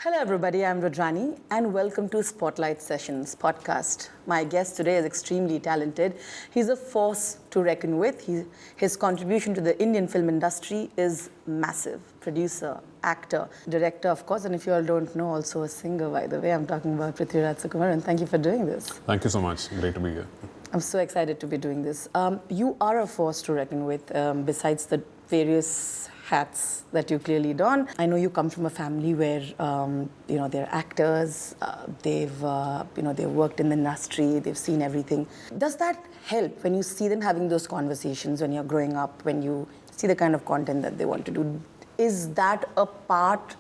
Hello, everybody. I'm Rudrani, and welcome to Spotlight Sessions podcast. My guest today is extremely talented. He's a force to reckon with. His contribution to the Indian film industry is massive. Producer, actor, director, of course, and if you all don't know, also a singer, by the way. I'm talking about Prithviraj Sukumaran. Thank you for doing this. Thank you so much. Great to be here. I'm so excited to be doing this. You are a force to reckon with, besides the various hats that you clearly don. I know you come from a family where they're actors. They've worked in the industry. They've seen everything. Does that help when you see them having those conversations when you're growing up? When you see the kind of content that they want to do, is that a part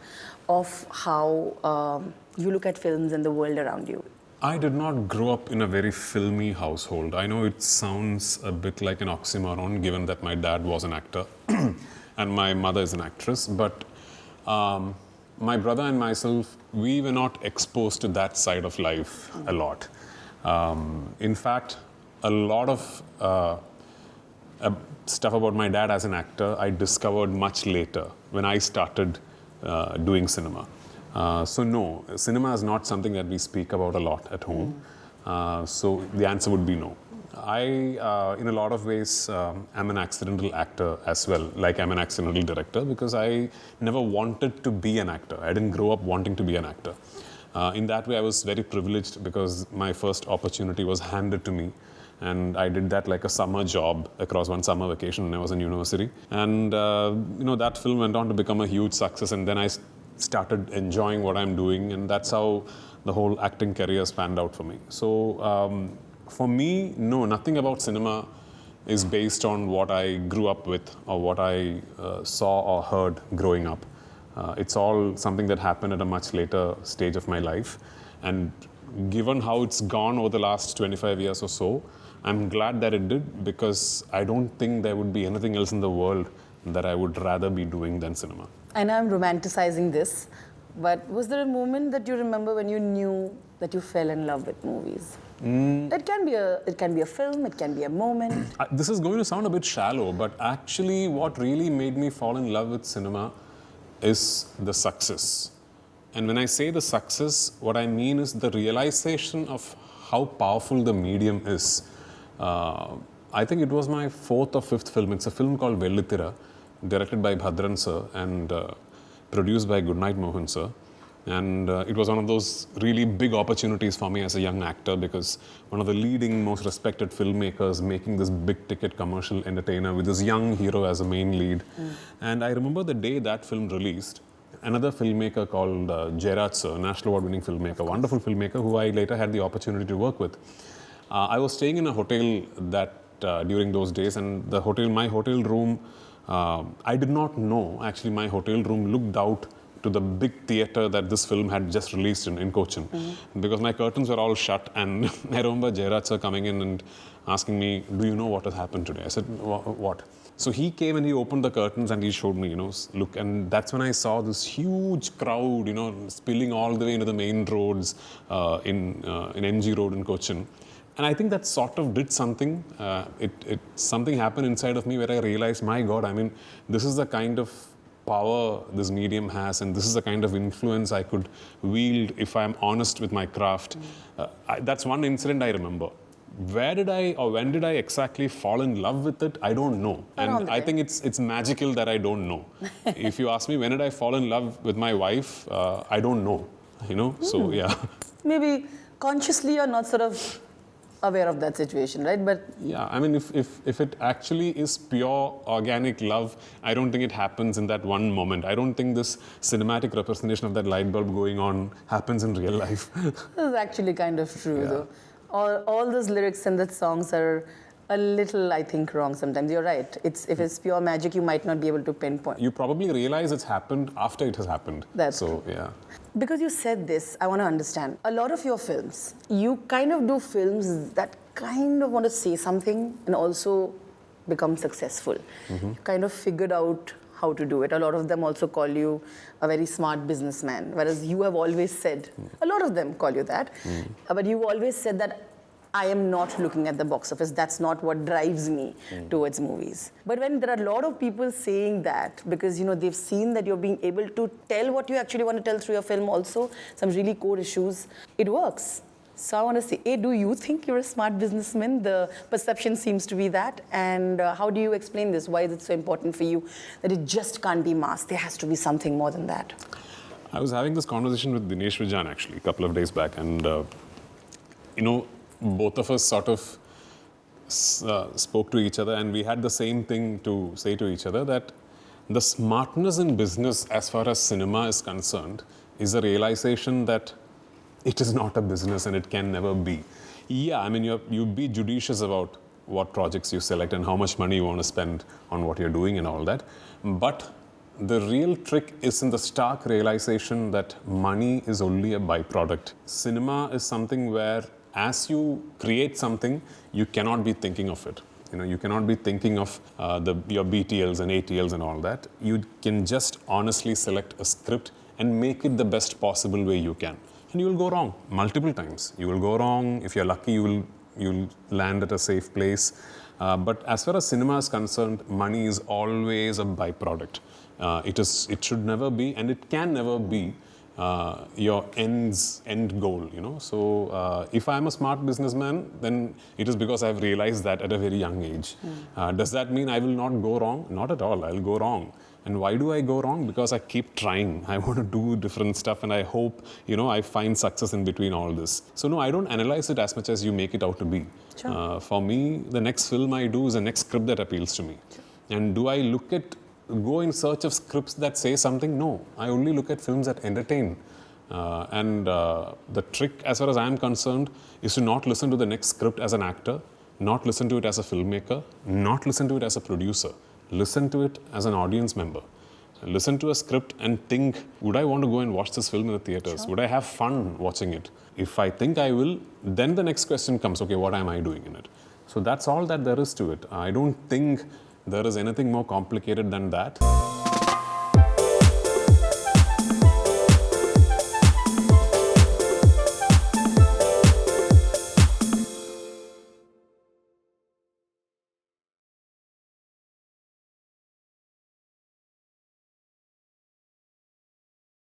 of how you look at films and the world around you? I did not grow up in a very filmy household. I know it sounds a bit like an oxymoron given that my dad was an actor and my mother is an actress, but my brother and myself, we were not exposed to that side of life a lot. In fact, a lot of stuff about my dad as an actor I discovered much later when I started doing cinema. So no, cinema is not something that we speak about a lot at home. So the answer would be no. I, in a lot of ways, am an accidental actor as well, like I'm an accidental director, because I never wanted to be an actor. I didn't grow up wanting to be an actor. In that way, I was very privileged because my first opportunity was handed to me. And I did that like a summer job across one summer vacation when I was in university. And, that film went on to become a huge success. And then I started enjoying what I'm doing. And that's how the whole acting career spanned out for me. So, for me, no, nothing about cinema is based on what I grew up with or what I saw or heard growing up. It's all something that happened at a much later stage of my life. And given how it's gone over the last 25 years or so, I'm glad that it did, because I don't think there would be anything else in the world that I would rather be doing than cinema. I know I'm romanticizing this, but was there a moment that you remember when you knew that you fell in love with movies? It can be a film, it can be a moment. This is going to sound a bit shallow, but actually what really made me fall in love with cinema is the success. And when I say the success, what I mean is the realization of how powerful the medium is. I think it was my fourth or fifth film. It's a film called Velitra, directed by Bhadran sir and produced by Goodnight Mohan sir. And it was one of those really big opportunities for me as a young actor, because one of the leading, most respected filmmakers making this big ticket commercial entertainer with this young hero as a main lead. And I remember the day that film released, another filmmaker called Jairaj sir, national award-winning filmmaker, wonderful filmmaker who I later had the opportunity to work with. I was staying in a hotel that during those days, and my hotel room, I did not know, actually my hotel room looked out to the big theatre that this film had just released in Cochin. Because my curtains were all shut, and I remember Jairaj sir coming in and asking me, do you know what has happened today? I said, what? So he came and he opened the curtains and he showed me, look, and that's when I saw this huge crowd, spilling all the way into the main roads in NG Road in Cochin. And I think that sort of did something. Something happened inside of me where I realized, my God, this is the kind of power this medium has, and this is the kind of influence I could wield if I'm honest with my craft. That's one incident I remember. When did I exactly fall in love with it? I don't know. And I think it's magical that I don't know. If you ask me when did I fall in love with my wife, I don't know. So yeah. Maybe consciously you're not sort of aware of that situation, right? But yeah, if it actually is pure organic love, I don't think it happens in that one moment. I don't think this cinematic representation of that light bulb going on happens in real life. This is actually kind of true, though. All those lyrics in that songs are a little, I think, wrong sometimes. You're right. If it's pure magic, you might not be able to pinpoint. You probably realize it's happened after it has happened. That's so, yeah. Because you said this, I want to understand. A lot of your films, you kind of do films that kind of want to say something and also become successful. You kind of figured out how to do it. A lot of them also call you a very smart businessman, whereas you have always said, a lot of them call you that, but you always said that I am not looking at the box office. That's not what drives me towards movies. But when there are a lot of people saying that, because they've seen that you're being able to tell what you actually want to tell through your film, also some really core issues, it works. So I want to say, do you think you're a smart businessman? The perception seems to be that. And how do you explain this? Why is it so important for you that it just can't be mass? There has to be something more than that. I was having this conversation with Dinesh Vijan actually a couple of days back, and both of us sort of spoke to each other, and we had the same thing to say to each other, that the smartness in business as far as cinema is concerned is a realization that it is not a business and it can never be. Yeah, I mean, you be judicious about what projects you select and how much money you want to spend on what you're doing and all that. But the real trick is in the stark realization that money is only a byproduct. Cinema is something where as you create something, you cannot be thinking of it. You cannot be thinking of your BTLs and ATLs and all that. You can just honestly select a script and make it the best possible way you can. And you will go wrong multiple times. You will go wrong. If you're lucky, you'll land at a safe place. But as far as cinema is concerned, money is always a byproduct. It should never be, and it can never be your end goal. So if I'm a smart businessman, then it is because I've realized that at a very young age. Does that mean I will not go wrong? Not at all. I'll go wrong. And why do I go wrong? Because I keep trying. I want to do different stuff, and I hope, I find success in between all this. So no, I don't analyze it as much as you make it out to be. Sure. For me, the next film I do is the next script that appeals to me. Sure. And do I go in search of scripts that say something? No. I only look at films that entertain. The trick, as far as I'm concerned, is to not listen to the next script as an actor, not listen to it as a filmmaker, not listen to it as a producer. Listen to it as an audience member. Listen to a script and think, would I want to go and watch this film in the theaters? Sure. Would I have fun watching it? If I think I will, then the next question comes, okay, what am I doing in it? So that's all that there is to it. I don't think there is anything more complicated than that.